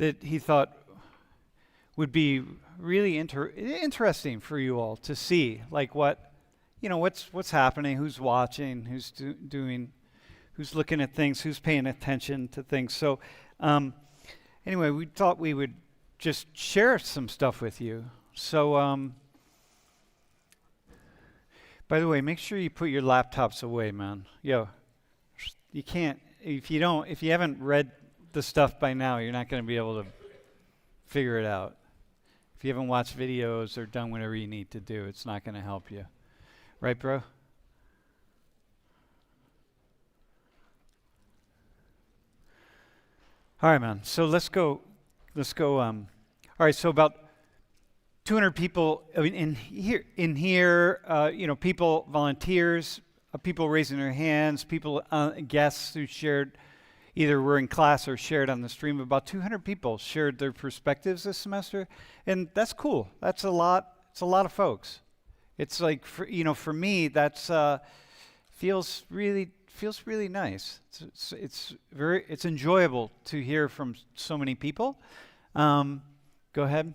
that he thought would be really interesting for you all to see, like what's happening, who's watching, who's doing, who's looking at things, who's paying attention to things. So anyway, we thought we would just share some stuff with you. So by the way, make sure you put your laptops away, man. You can't, if you haven't read the stuff by now, you're not going to be able to figure it out. If you haven't watched videos or done whatever you need to do, it's not going to help you. Right, bro? All right, man. So let's go. All right. So about 200 people in here. People, volunteers, people raising their hands, people, guests who shared, either were in class or shared on the stream. About 200 people shared their perspectives this semester, and that's cool. That's a lot. It's a lot of folks. It's like for me, that's feels really nice. It's enjoyable to hear from so many people. Go ahead.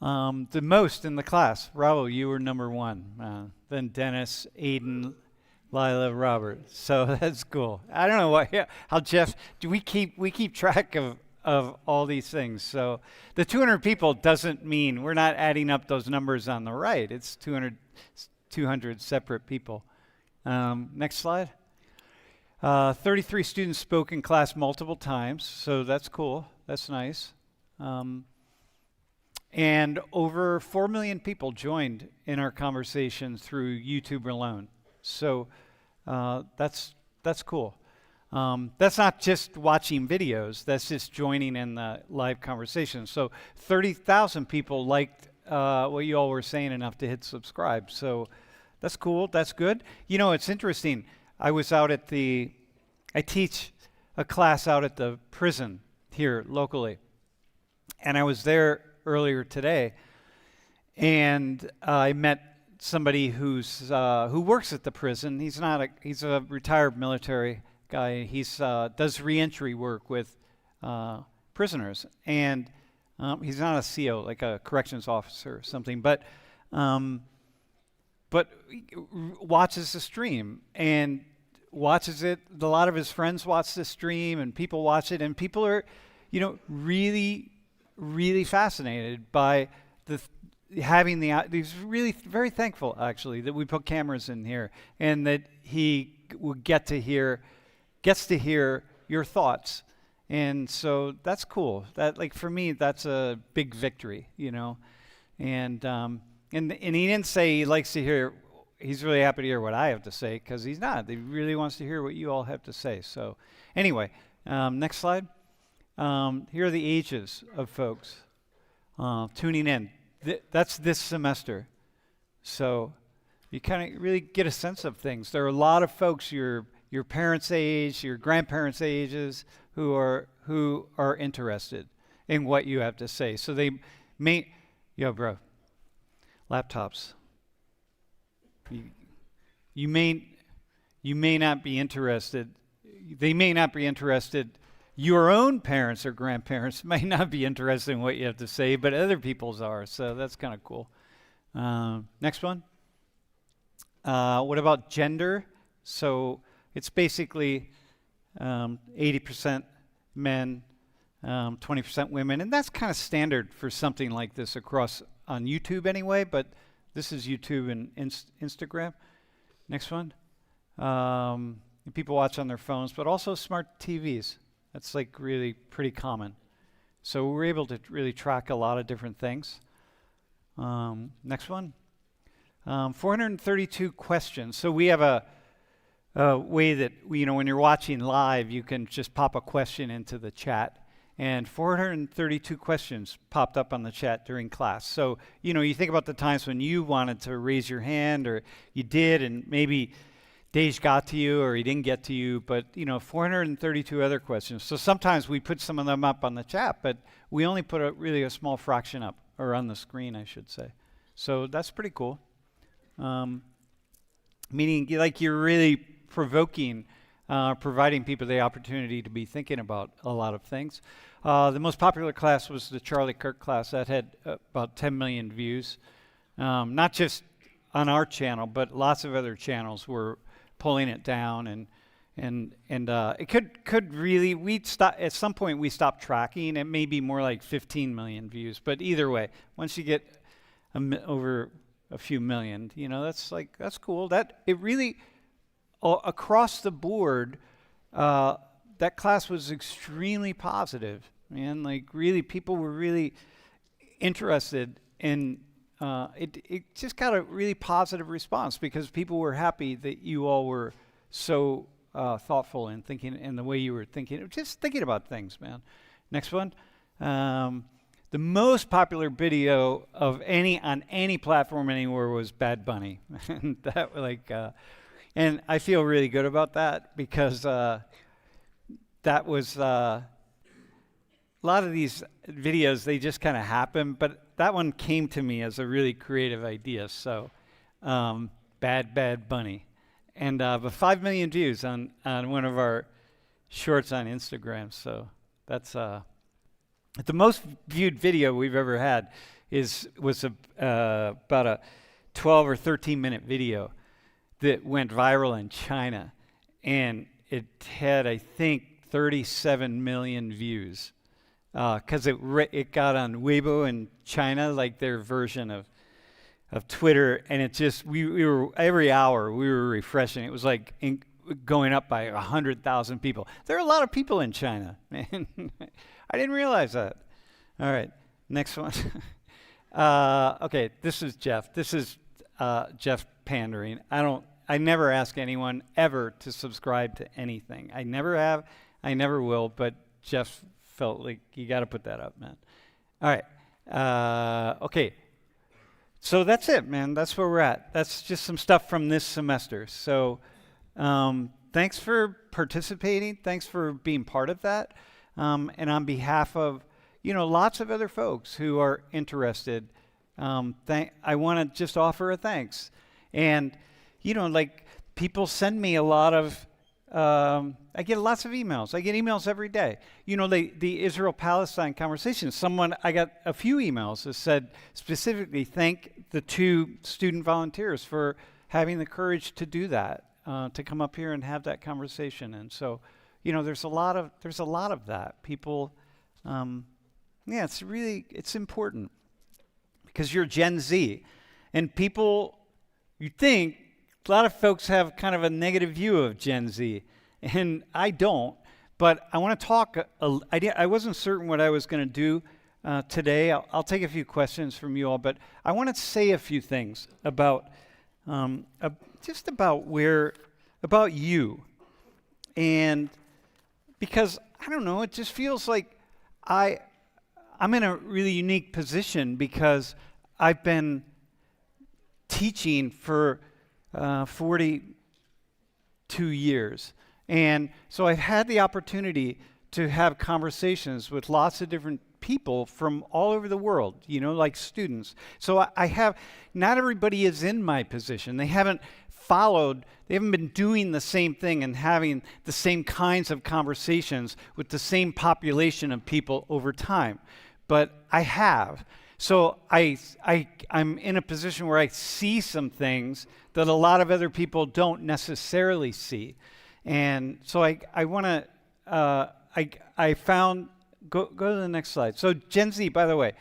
The most in the class, Raul, you were number one. Then Dennis, Aiden, Lila, Robert. So that's cool. I don't know how Jeff. Do we keep track of all these things? So the 200 people doesn't mean we're not adding up those numbers on the right. It's 200 separate people. Next slide. 33 students spoke in class multiple times, so that's cool. That's nice. And over 4 million people joined in our conversation through YouTube alone. So that's cool. That's not just watching videos. That's just joining in the live conversation. So 30,000 people liked what you all were saying enough to hit subscribe. So that's cool. That's good. It's interesting. I teach a class out at the prison here locally. And I was there earlier today, and I met somebody who works at the prison. He's a retired military guy. He's does reentry work with prisoners, and he's not a CO, like a corrections officer or something, but watches the stream and watches it. A lot of his friends watch the stream, and people watch it, and people are, really, really fascinated by he's really very thankful, actually, that we put cameras in here and that he gets to hear your thoughts. And so that's cool. That, like, for me, that's a big victory, And he didn't say he likes to hear. He's really happy to hear what I have to say, because he's not. He really wants to hear what you all have to say. So anyway, next slide. Here are the ages of folks tuning in. That's this semester. So you kind of really get a sense of things. There are a lot of folks your parents' age, your grandparents' ages, who are interested in what you have to say. So they may, laptops. You may not be interested. They may not be interested. Your own parents or grandparents may not be interested in what you have to say, but other people's are. So that's kind of cool. Next one. What about gender? So it's basically 80% men, 20% women, and that's kind of standard for something like this across on YouTube anyway. But this is YouTube and Instagram. Next one. And people watch on their phones, but also smart TVs. That's like really pretty common. So we're able to really track a lot of different things. Next one. 432 questions. So we have a way that, when you're watching live, you can just pop a question into the chat. And 432 questions popped up on the chat during class. So, you think about the times when you wanted to raise your hand, or you did, and maybe Dej got to you or he didn't get to you, but 432 other questions. So sometimes we put some of them up on the chat, but we only put a small fraction up, or on the screen, I should say. So that's pretty cool. Meaning, like, you're really provoking providing people the opportunity to be thinking about a lot of things. The most popular class was the Charlie Kirk class. That had about 10 million views. Not just on our channel, but lots of other channels were pulling it down, and it could really, at some point we stopped tracking. It may be more like 15 million views, but either way, once you get over a few million, that's cool. That it really across the board, that class was extremely positive, man. Like really, people were really interested in. It just got a really positive response because people were happy that you all were so thoughtful in thinking in the way you were thinking, just thinking about things, man. Next one. The most popular video of on any platform anywhere was Bad Bunny. And I feel really good about that because that was a lot of these videos, they just kind of happen, but that one came to me as a really creative idea. So Bad Bunny. And but 5 million views on one of our shorts on Instagram. So that's the most viewed video we've ever had was about a 12 or 13 minute video that went viral in China, and it had, I think, 37 million views because it got on Weibo in China, like their version of Twitter, and it just we were every hour we were refreshing. It was like going up by 100,000 people. There are a lot of people in China, man. I didn't realize that. All right, next one. Okay, this is Jeff. This is Jeff pandering. I never ask anyone ever to subscribe to anything. I never have. I never will. But Jeff felt like you got to put that up, man. All right. Okay. So that's it, man. That's where we're at. That's just some stuff from this semester. So thanks for participating. Thanks for being part of that. And on behalf of, lots of other folks who are interested, I want to just offer a thanks. And, like people send me a lot of, I get lots of emails. I get emails every day. The Israel-Palestine conversation, I got a few emails that said specifically thank the 2 student volunteers for having the courage to do that, to come up here and have that conversation. And so, there's a lot of that. People, it's important because you're Gen Z, and you think a lot of folks have kind of a negative view of Gen Z, and I don't. But I want to talk. I wasn't certain what I was going to do today. I'll take a few questions from you all, but I want to say a few things about just about you, and because I don't know, it just feels like I'm in a really unique position because I've been teaching for 42 years. And so I've had the opportunity to have conversations with lots of different people from all over the world, like students. So not everybody is in my position. They haven't been doing the same thing and having the same kinds of conversations with the same population of people over time. But I have. So I'm in a position where I see some things that a lot of other people don't necessarily see. And so I want to, I found, go to the next slide. So Gen Z, by the way,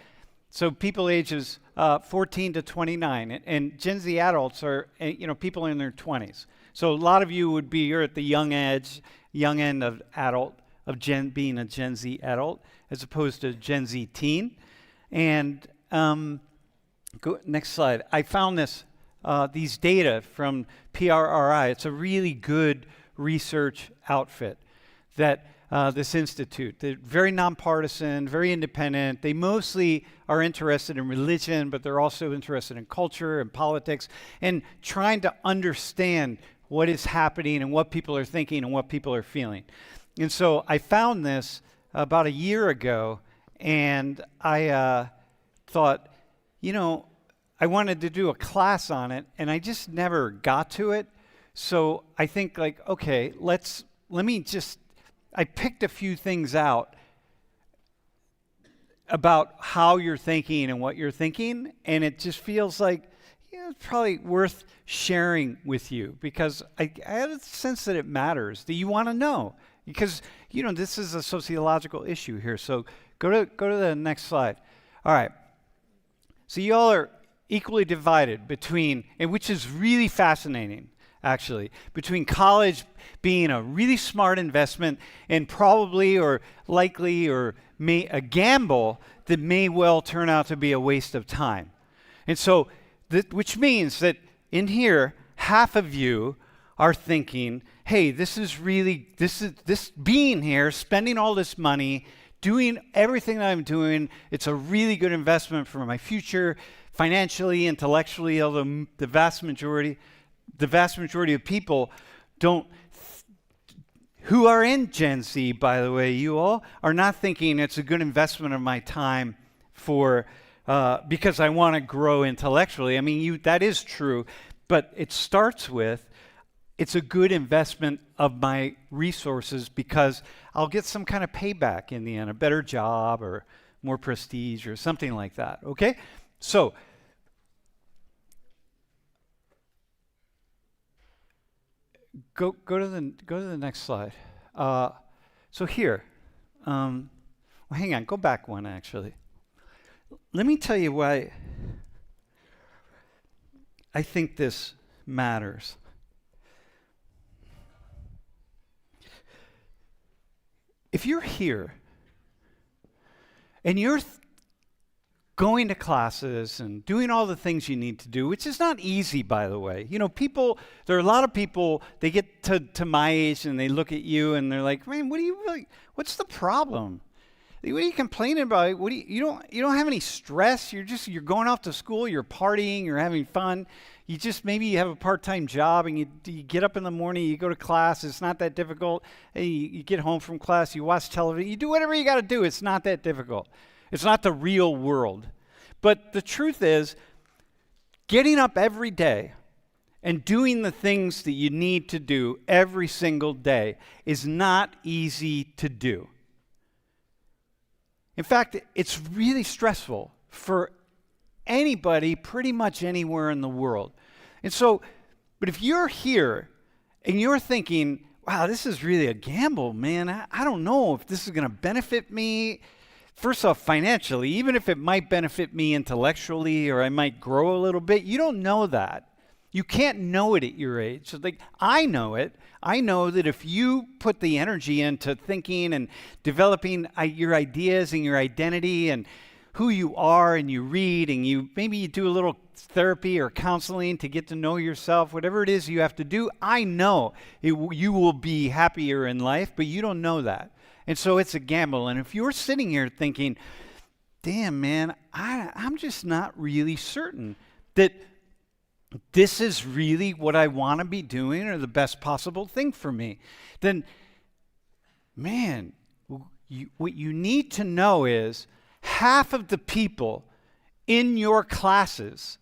so people ages 14 to 29, and Gen Z adults are, people in their 20s. So a lot of you you're at the young end of being a Gen Z adult, as opposed to Gen Z teen. And next slide. I found these data from PRRI. It's a really good research outfit that this institute. They're very nonpartisan, very independent. They mostly are interested in religion, but they're also interested in culture and politics and trying to understand what is happening and what people are thinking and what people are feeling. And so I found this about a year ago, and I thought, I wanted to do a class on it, and I just never got to it. So I think okay, let's I picked a few things out about how you're thinking and what you're thinking, and it just feels like it's probably worth sharing with you because I had a sense that it matters, that you want to know. Because, this is a sociological issue here. So go to the next slide. All right. So you all are equally divided between, and which is really fascinating, actually, between college being a really smart investment and probably or likely or a gamble that may well turn out to be a waste of time. And so, which means that in here, half of you are thinking, hey, this being here, spending all this money, doing everything that I'm doing, it's a really good investment for my future, financially, intellectually, although the vast majority of people who are in Gen Z, by the way, you all, are not thinking it's a good investment of my time because I want to grow intellectually. I mean, that is true, but it starts with, it's a good investment of my resources because I'll get some kind of payback in the end, a better job or more prestige or something like that, okay? So, go to the next slide. So here, well, hang on, go back one actually. Let me tell you why I think this matters. If you're here and you're going to classes and doing all the things you need to do, which is not easy, by the way. There are a lot of people, they get to my age and they look at you and they're like, man, what's the problem? What are you complaining about? You don't have any stress. You're going off to school, you're partying, you're having fun. Maybe you have a part-time job and you get up in the morning, you go to class, it's not that difficult. Hey, you get home from class, you watch television, you do whatever you got to do, it's not that difficult. It's not the real world. But the truth is, getting up every day and doing the things that you need to do every single day is not easy to do. In fact, it's really stressful for anybody pretty much anywhere in the world. And so, but if you're here and you're thinking, wow, this is really a gamble, man. I don't know if this is going to benefit me. First off, financially, even if it might benefit me intellectually or I might grow a little bit, you don't know that. You can't know it at your age. So I know it. I know that if you put the energy into thinking and developing your ideas and your identity and who you are, and you read and maybe you do a little therapy or counseling to get to know yourself, whatever it is you have to do, I know you will be happier in life, but you don't know that. And so it's a gamble. And if you're sitting here thinking, damn, man, I'm just not really certain that this is really what I want to be doing or the best possible thing for me, then, man, what you need to know is half of the people in your classes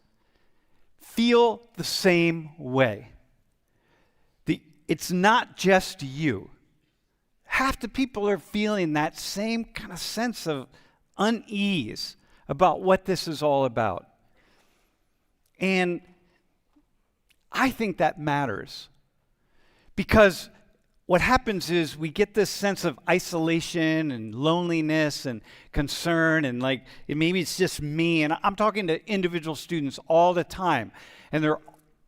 feel the same way. It's not just you. Half the people are feeling that same kind of sense of unease about what this is all about. And I think that matters because what happens is we get this sense of isolation and loneliness and concern and maybe it's just me. And I'm talking to individual students all the time, and they're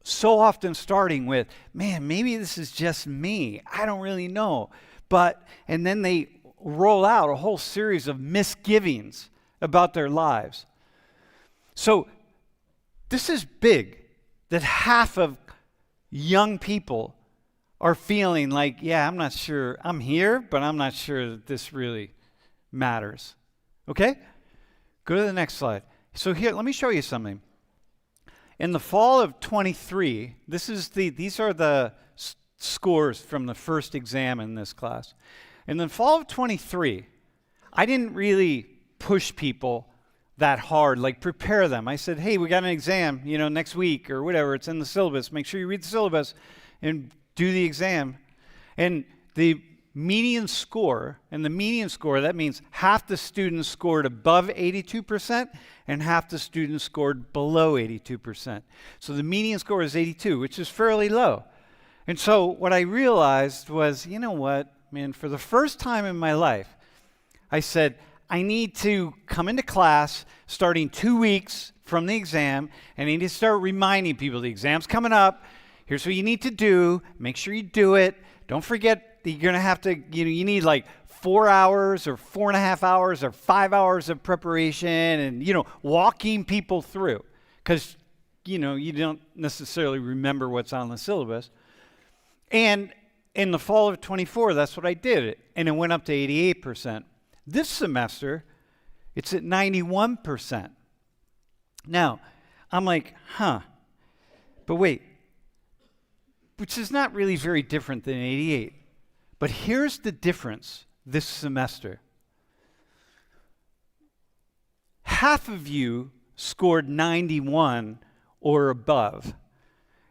so often starting with, man, maybe this is just me. I don't really know. And then they roll out a whole series of misgivings about their lives. So this is big, that half of young people are feeling like, yeah, I'm not sure, I'm here, but I'm not sure that this really matters. Okay? Go to the next slide. So here, let me show you something. In the fall of 23, these are the scores from the first exam in this class. In the fall of 23, I didn't really push people that hard, prepare them. I said, hey, we got an exam, next week or whatever. It's in the syllabus. Make sure you read the syllabus and do the exam. And the median score, and the median score, that means half the students scored above 82% and half the students scored below 82%. So the median score is 82, which is fairly low. And so what I realized was, you know what, man, for the first time in my life, I said, I need to come into class starting 2 weeks from the exam, and I need to start reminding people the exam's coming up. Here's what you need to do. Make sure you do it. Don't forget that you're going to have to, you need like 4 hours or 4.5 hours or 5 hours of preparation and, walking people through. Because, you don't necessarily remember what's on the syllabus. And in the fall of 24, that's what I did. And it went up to 88%. This semester, it's at 91%. Now, I'm like, but wait, which is not really very different than 88. But here's the difference this semester. Half of you scored 91 or above.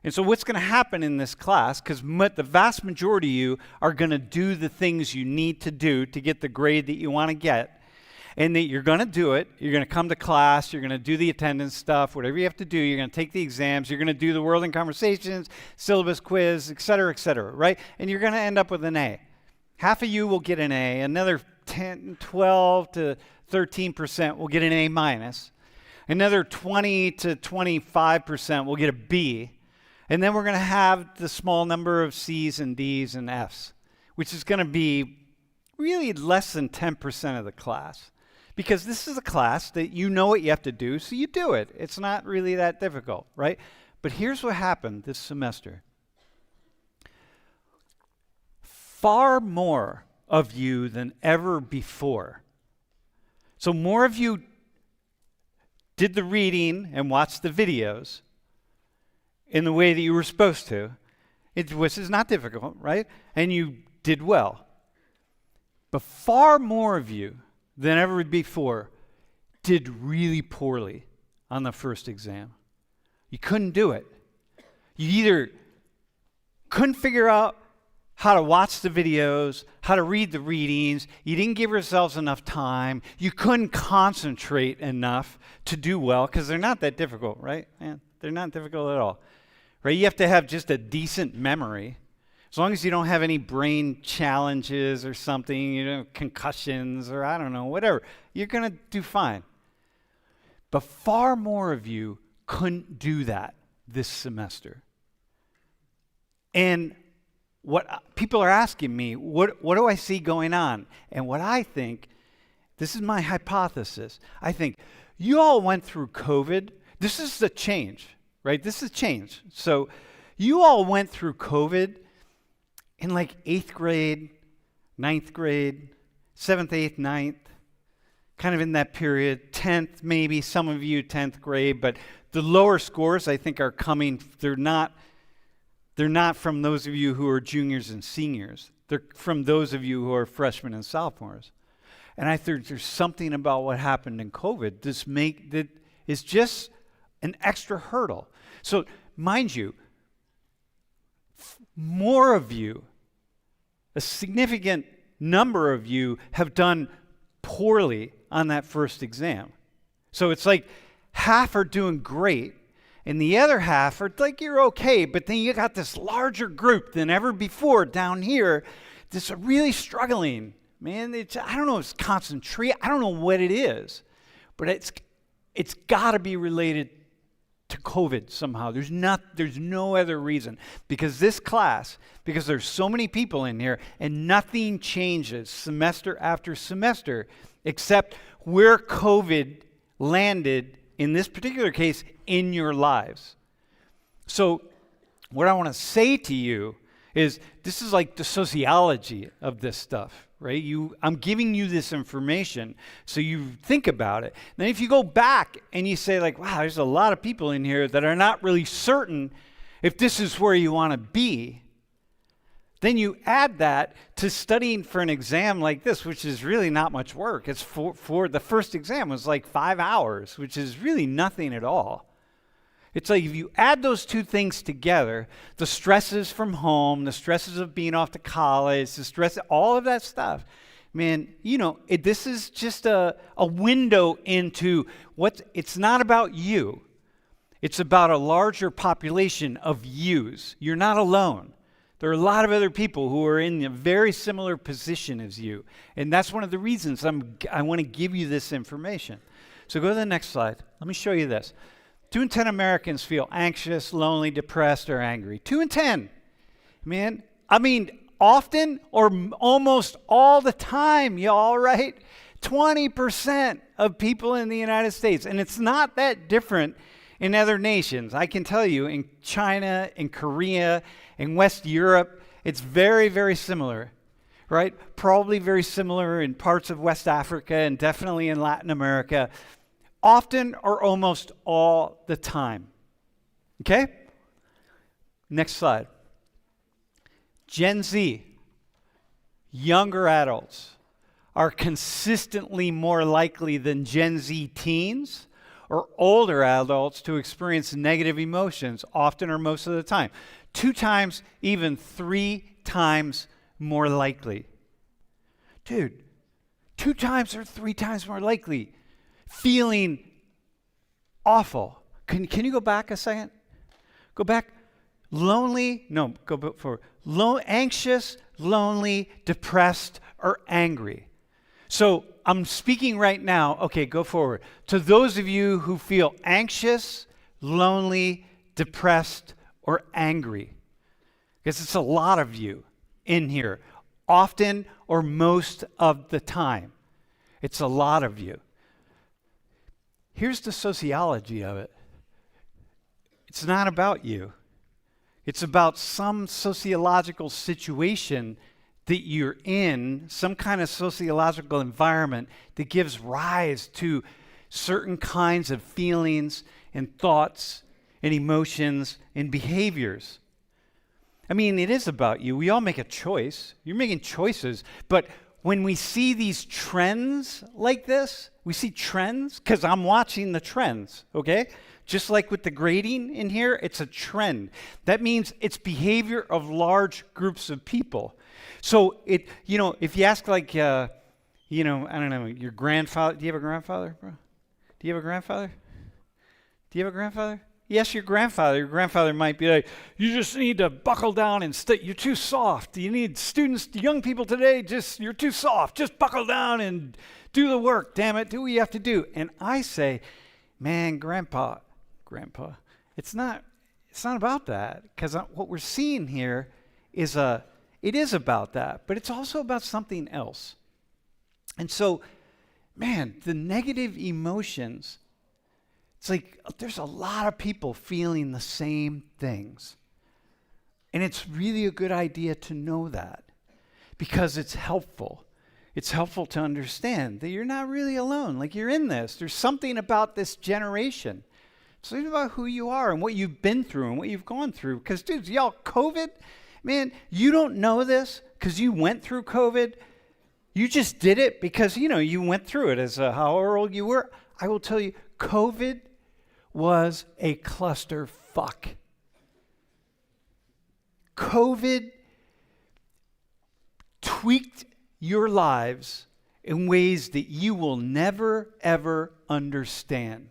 And so what's going to happen in this class, because the vast majority of you are going to do the things you need to do to get the grade that you want to get, and that you're going to do it. You're going to come to class. You're going to do the attendance stuff, whatever you have to do. You're going to take the exams. You're going to do the World in Conversations, syllabus quiz, et cetera, right? And you're going to end up with an A. Half of you will get an A. Another 10, 12 to 13% will get an A minus. Another 20 to 25% will get a B. And then we're going to have the small number of C's and D's and F's, which is going to be really less than 10% of the class. Because this is a class that you know what you have to do, so you do it. It's not really that difficult, right? But here's what happened this semester. Far more of you than ever before. So more of you did the reading and watched the videos in the way that you were supposed to, which is not difficult, right? And you did well. But far more of you than ever before did really poorly on the first exam. You couldn't do it. You either couldn't figure out how to watch the videos, how to read the readings, you didn't give yourselves enough time, you couldn't concentrate enough to do well, because they're not that difficult, right? Man, they're not difficult at all. Right? You have to have just a decent memory. As long as you don't have any brain challenges or something, concussions or I don't know, whatever, you're going to do fine. But far more of you couldn't do that this semester. And what people are asking me, what do I see going on? And what I think, this is my hypothesis, I think you all went through COVID. This is the change, right? This is change. So you all went through COVID in like 8th grade, 9th grade, 7th, 8th, 9th, kind of in that period, 10th maybe, some of you 10th grade, but the lower scores I think are coming, they're not from those of you who are juniors and seniors. They're from those of you who are freshmen and sophomores. And I think there's something about what happened in COVID that is just an extra hurdle. So mind you, more of you, a significant number of you have done poorly on that first exam. So it's like half are doing great, and the other half are like, you're okay, but then you got this larger group than ever before down here that's really struggling. Man, I don't know if it's concentration, I don't know what it is, but it's got to be related to COVID somehow. There's no other reason. Because this class, because there's so many people in here, and nothing changes semester after semester, except where COVID landed, in this particular case, in your lives. So what I want to say to you is this is like the sociology of this stuff, right? I'm giving you this information so you think about it. Then if you go back and you say like, wow, there's a lot of people in here that are not really certain if this is where you want to be, then you add that to studying for an exam like this, which is really not much work. It's for the first exam was like 5 hours, which is really nothing at all. It's like if you add those two things together, the stresses from home, the stresses of being off to college, the stress, all of that stuff, man, this is just a window into it's not about you. It's about a larger population of yous. You're not alone. There are a lot of other people who are in a very similar position as you. And that's one of the reasons I want to give you this information. So go to the next slide. Let me show you this. 2 in 10 Americans feel anxious, lonely, depressed, or angry. 2 in 10. Man, often or almost all the time, y'all, right? 20% of people in the United States. And it's not that different in other nations. I can tell you, in China, in Korea, in West Europe, it's very, very similar, right? Probably very similar in parts of West Africa and definitely in Latin America. Often or almost all the time. Okay? Next slide. Gen Z, younger adults, are consistently more likely than Gen Z teens or older adults to experience negative emotions often or most of the time. 2 times, even 3 times more likely. Dude, 2 times or 3 times more likely. Feeling awful. Can you go back a second? Go back. Lonely. No, go forward. Anxious, lonely, depressed, or angry. So I'm speaking right now. Okay, go forward. To those of you who feel anxious, lonely, depressed, or angry. Because it's a lot of you in here. Often or most of the time. It's a lot of you. Here's the sociology of it. It's not about you. It's about some sociological situation that you're in, some kind of sociological environment that gives rise to certain kinds of feelings and thoughts and emotions and behaviors. It is about you. We all make a choice. You're making choices, but when we see these trends like this, we see trends because I'm watching the trends, okay? Just like with the grading in here, it's a trend. That means it's behavior of large groups of people. So if you ask I don't know, your grandfather, do you have a grandfather, bro? Do you have a grandfather? Do you have a grandfather? Yes, your grandfather. Your grandfather might be like, you just need to buckle down and you're too soft. You need students, young people today, you're too soft. Just buckle down and do the work, damn it. Do what you have to do. And I say, man, Grandpa, it's not about that. Because what we're seeing here it is about that. But it's also about something else. And so, man, the negative emotions, it's like there's a lot of people feeling the same things. And it's really a good idea to know that because it's helpful. It's helpful to understand that you're not really alone. Like you're in this. There's something about this generation. It's something about who you are and what you've been through and what you've gone through. Because, dudes, y'all, COVID, man, you don't know this because you went through COVID. You just did it because, you went through it as however old you were. I will tell you, COVID was a clusterfuck. COVID tweaked your lives in ways that you will never, ever understand.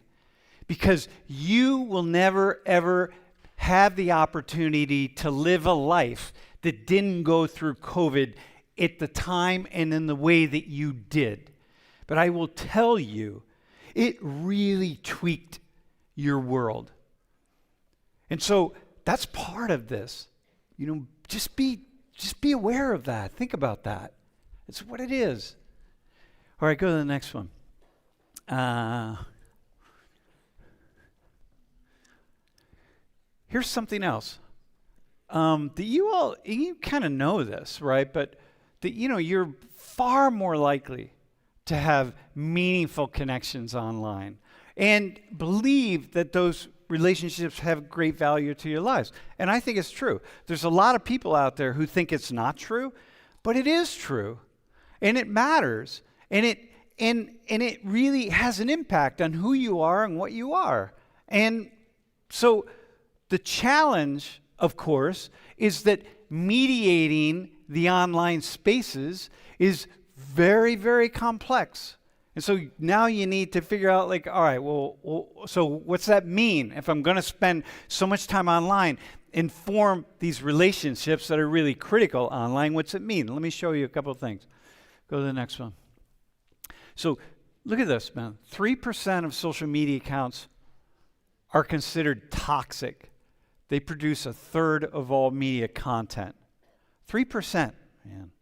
Because you will never, ever have the opportunity to live a life that didn't go through COVID at the time and in the way that you did. But I will tell you, it really tweaked your world. And so that's part of this. Just be aware of that. Think about that. It's what it is. All right, go to the next one. Here's something else. That you kind of know this, right? But that you're far more likely to have meaningful connections online and believe that those relationships have great value to your lives. And I think it's true. There's a lot of people out there who think it's not true, but it is true. And it matters. And it really has an impact on who you are and what you are. And So the challenge, of course, is that mediating the online spaces is very, very complex. And so now you need to figure out, like, all right, well, so what's that mean if I'm going to spend so much time online and form these relationships that are really critical online? What's it mean? Let me show you a couple of things. Go to the next one. So look at this, man. 3% of social media accounts are considered toxic. They produce a third of all media content. 3%, man.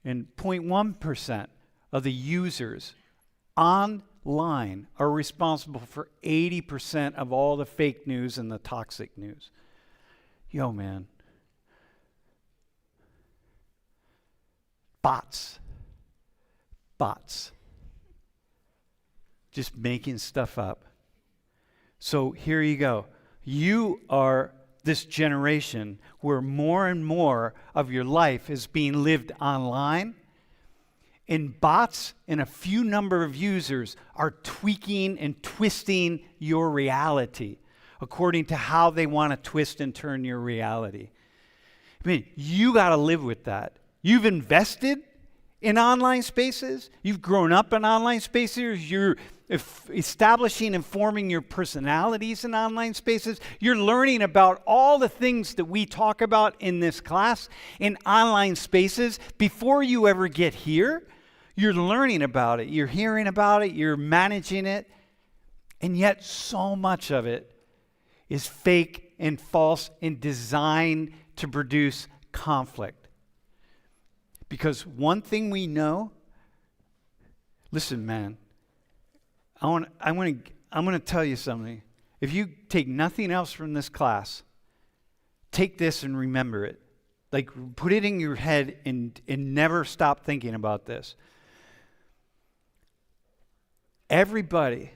And 0.1% of the users online are responsible for 80% of all the fake news and the toxic news. Yo, man. Bots. Just making stuff up. So here you go. You are this generation where more and more of your life is being lived online, and bots and a few number of users are tweaking and twisting your reality according to how they want to twist and turn your reality. I mean, you got to live with that. You've invested in online spaces. You've grown up in online spaces. You're establishing and forming your personalities in online spaces. You're learning about all the things that we talk about in this class in online spaces. Before you ever get here, you're learning about it. You're hearing about it. You're managing it. And yet so much of it is fake and false and designed to produce conflict. Because one thing we know, listen, man, I'm going to tell you something. If you take nothing else from this class, take this and remember it. Like, put it in your head and never stop thinking about this. Everybody,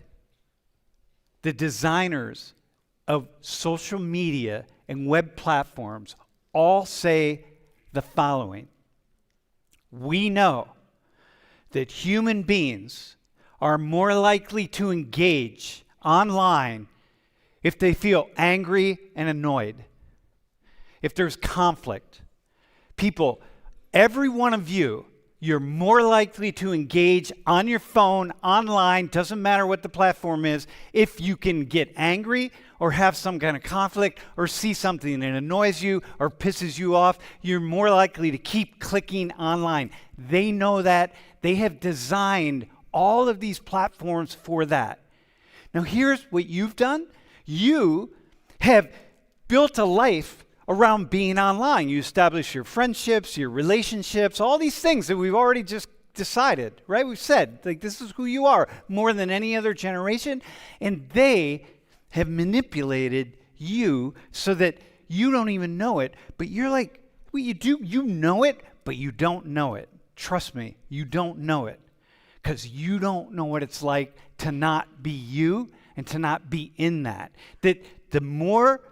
the designers of social media and web platforms, all say the following. We know that human beings are more likely to engage online if they feel angry and annoyed, if there's conflict. People, every one of you, you're more likely to engage on your phone, online, doesn't matter what the platform is, if you can get angry or have some kind of conflict or see something that annoys you or pisses you off. You're more likely to keep clicking online. They know that. They have designed all of these platforms for that. Now here's what you've done. You have built a life around being online. You establish your friendships, your relationships, all these things that we've already just decided, right? We've said, like, this is who you are more than any other generation. And they have manipulated you so that you don't even know it, but you're like, well, you know it, but you don't know it. Trust me, you don't know it. Because you don't know what it's like to not be you and to not be in that. That the more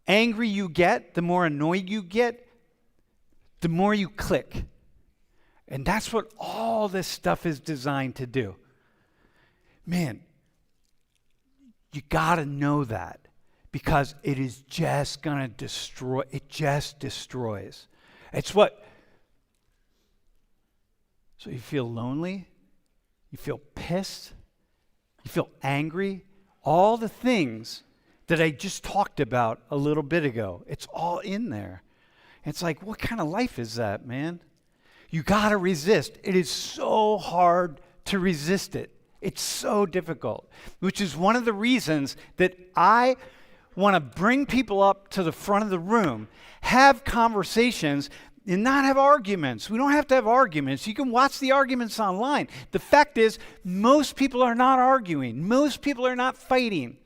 angry you get, the more annoyed you get, the more you click. And that's what all this stuff is designed to do. Man, you got to know that, because it is just going to destroy. It just destroys. It's what. So you feel lonely, you feel pissed, you feel angry, all the things that I just talked about a little bit ago. It's all in there. It's like, what kind of life is that, man? You got to resist. It is so hard to resist it. It's so difficult, which is one of the reasons that I want to bring people up to the front of the room, have conversations, and not have arguments. We don't have to have arguments. You can watch the arguments online. The fact is, most people are not arguing. Most people are not fighting.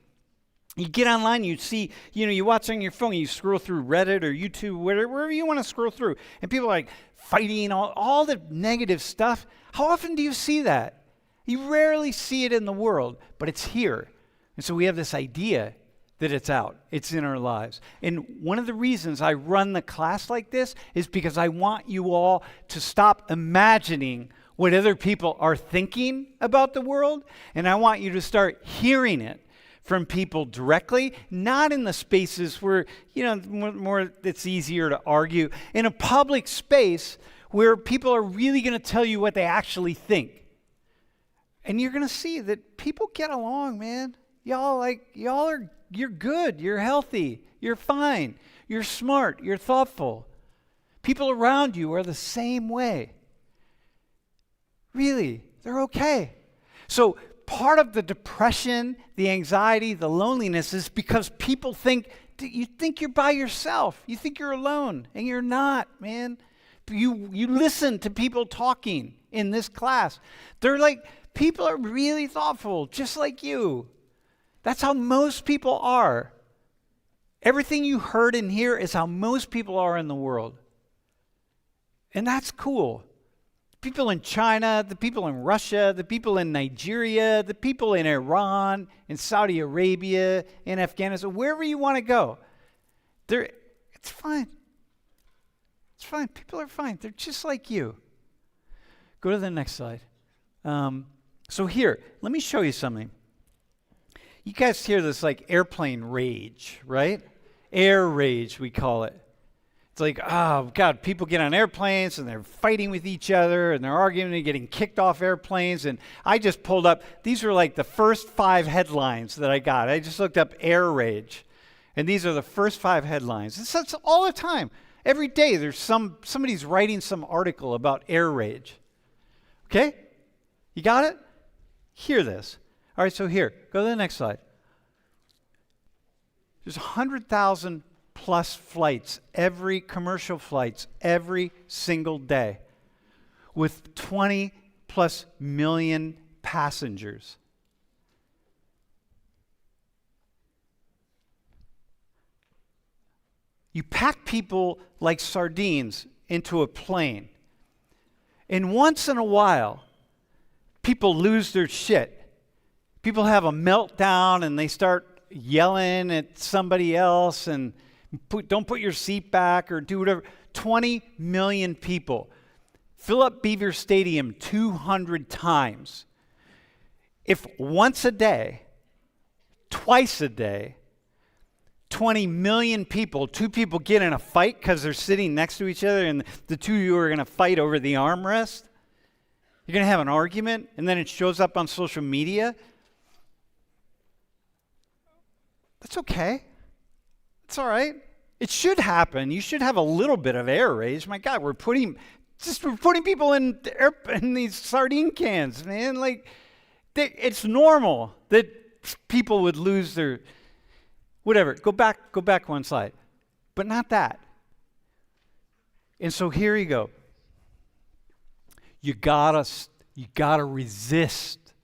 You get online, you see, you watch on your phone, you scroll through Reddit or YouTube, wherever you want to scroll through, and people are like fighting, all the negative stuff. How often do you see that? You rarely see it in the world, but it's here. And so we have this idea that it's out. It's in our lives. And one of the reasons I run the class like this is because I want you all to stop imagining what other people are thinking about the world, and I want you to start hearing it from people directly, not in the spaces where, more it's easier to argue. In a public space where people are really going to tell you what they actually think. And you're going to see that people get along, man. You're good, you're healthy, you're fine, you're smart, you're thoughtful. People around you are the same way. Really, they're okay. So part of the depression, the anxiety, the loneliness is because people think, you think you're by yourself. You think you're alone, and you're not, man. You listen to people talking in this class. They're like, people are really thoughtful, just like you. That's how most people are. Everything you heard in here is how most people are in the world. And that's cool. People in China, the people in Russia, the people in Nigeria, the people in Iran, in Saudi Arabia, in Afghanistan, wherever you want to go. It's fine. It's fine. People are fine. They're just like you. Go to the next slide. So here, let me show you something. You guys hear this like airplane rage, right? Air rage, we call it. It's like, oh, God, people get on airplanes and they're fighting with each other and they're arguing and getting kicked off airplanes. And I just pulled up, these are like the first 5 headlines that I got. I just looked up air rage. And these are the first 5 headlines. It's all the time. Every day there's somebody's writing some article about air rage. Okay? You got it? Hear this. All right, so here, go to the next slide. There's 100,000 plus flights, commercial flights, every single day, with 20 plus million passengers. You pack people like sardines into a plane, and once in a while, people lose their shit. People have a meltdown and they start yelling at somebody else and don't put your seat back or do whatever. 20 million people. Fill up Beaver Stadium 200 times. If once a day, twice a day, 20 million people, 2 people get in a fight because they're sitting next to each other and the 2 of you are going to fight over the armrest, you're going to have an argument and then it shows up on social media. That's okay. It's all right. It should happen. You should have a little bit of air rage. My God, we're putting people in these sardine cans, man. Like, it's normal that people would lose their whatever. Go back one slide, but not that. And so here you go. You gotta resist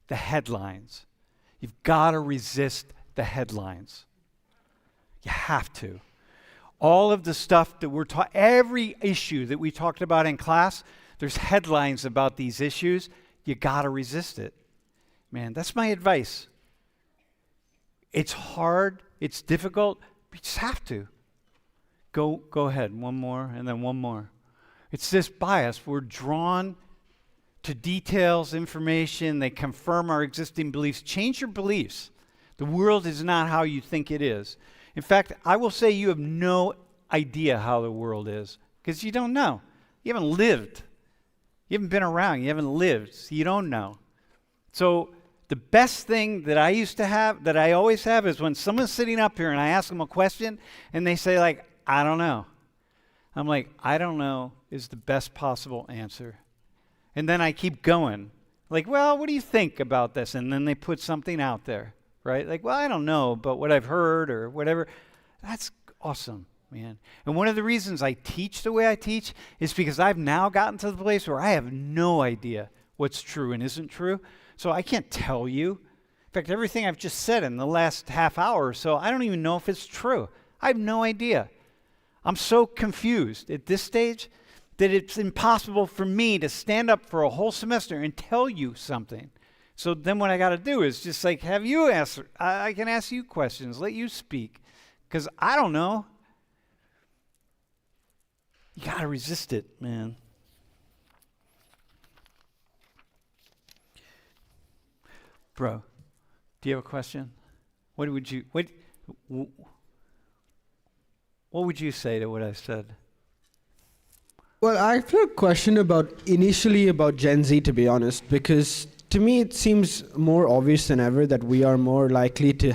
the headlines. You've got to resist the headlines. You have to. All of the stuff that every issue that we talked about in class, there's headlines about these issues. You got to resist it. Man, that's my advice. It's hard, it's difficult, but you just have to. Go ahead, one more and then one more. It's this bias. We're drawn to details, information, they confirm our existing beliefs. Change your beliefs. The world is not how you think it is. In fact, I will say you have no idea how the world is because you don't know. You haven't lived. You haven't been around. You haven't lived. So you don't know. So the best thing that I used to have, that I always have, is when someone's sitting up here and I ask them a question and they say like, I don't know. I'm like, I don't know is the best possible answer. And then I keep going. Like, well, what do you think about this? And then they put something out there. Right? Like, well, I don't know, but what I've heard or whatever. That's awesome, man. And one of the reasons I teach the way I teach is because I've now gotten to the place where I have no idea what's true and isn't true. So I can't tell you. In fact, everything I've just said in the last half hour or so, I don't even know if it's true. I have no idea. I'm so confused at this stage that it's impossible for me to stand up for a whole semester and tell you something. So then what I got to do is just like have you answer. I can ask you questions, let you speak, because I don't know. You got to resist it, man. Bro, do you have a question? What would you what would you say to what I said? Well, I have a question initially about Gen Z, to be honest, because to me it seems more obvious than ever that we are more likely to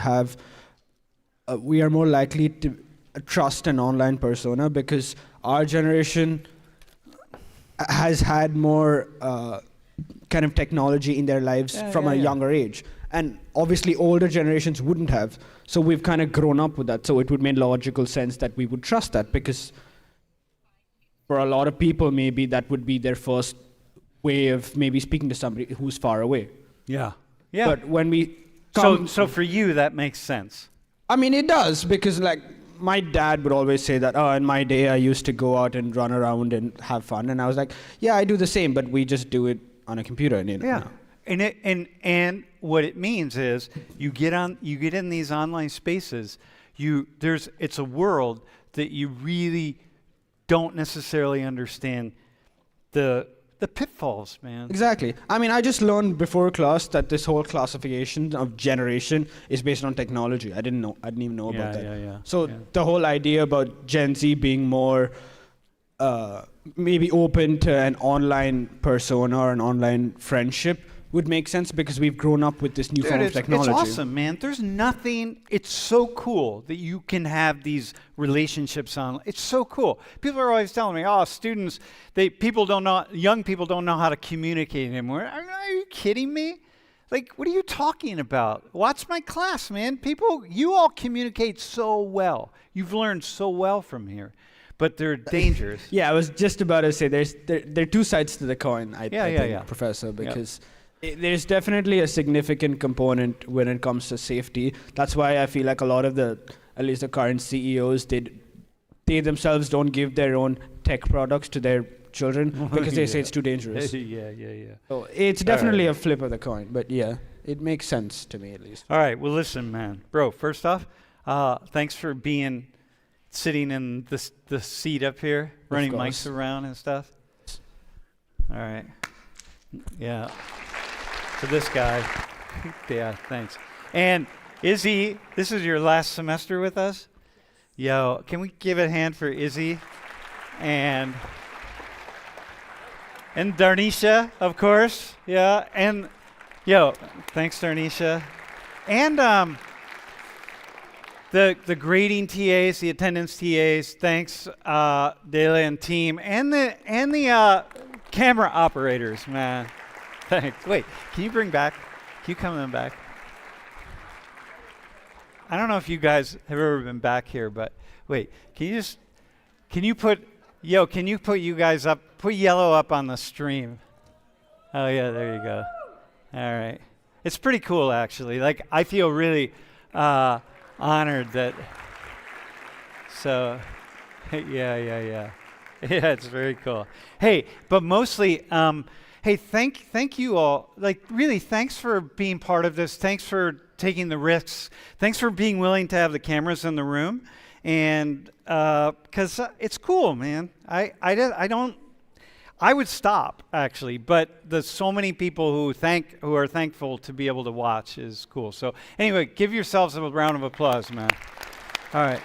trust an online persona, because our generation has had more kind of technology in their lives from a younger age. And obviously older generations wouldn't have. So we've kind of grown up with that. So it would make logical sense that we would trust that, because for a lot of people, maybe that would be their first way of maybe speaking to somebody who's far away. Yeah. Yeah. But when we so for you, that makes sense. I mean, it does, because like my dad would always say that, in my day I used to go out and run around and have fun. And I was like, yeah, I do the same, but we just do it on a computer. Yeah. And what it means is you get in these online spaces, it's a world that you really don't necessarily understand the pitfalls, man. Exactly. I mean, I just learned before class that this whole classification of generation is based on technology. I didn't even know about that. Yeah. So the whole idea about Gen Z being more maybe open to an online persona or an online friendship would make sense, because we've grown up with this new form of technology. It's awesome, man. It's so cool that you can have these relationships on. It's so cool. People are always telling me, young people don't know how to communicate anymore. Are you kidding me? Like, what are you talking about? Watch my class, man. You all communicate so well. You've learned so well from here. But they're dangerous. Yeah, I was just about to say there are two sides to the coin, I think, Professor, because there's definitely a significant component when it comes to safety. That's why I feel like a lot of at least the current CEOs, they themselves don't give their own tech products to their children because they say it's too dangerous. Yeah. So it's definitely a flip of the coin, but yeah, it makes sense to me at least. All right, well listen, man. Bro, first off, thanks for sitting in the seat up here, running mics around and stuff. All right. Yeah. To this guy. Yeah, thanks. And Izzy, this is your last semester with us. Yo, can we give a hand for Izzy? And Darnisha, of course. Yeah. And thanks Darnisha. And the grading TAs, the attendance TAs, thanks Dela and team, and the camera operators, man. Thanks. Wait, can you come in back? I don't know if you guys have ever been back here, but wait, can you put you guys up, put yellow up on the stream? Oh yeah, there you go. All right. It's pretty cool actually. Like, I feel really honored that. So, yeah. Yeah, it's very cool. Hey, but mostly, hey, thank you all. Like, really, thanks for being part of this. Thanks for taking the risks. Thanks for being willing to have the cameras in the room, and because it's cool, man. I would stop actually, but there's so many people who are thankful to be able to watch is cool. So anyway, give yourselves a round of applause, man. All right.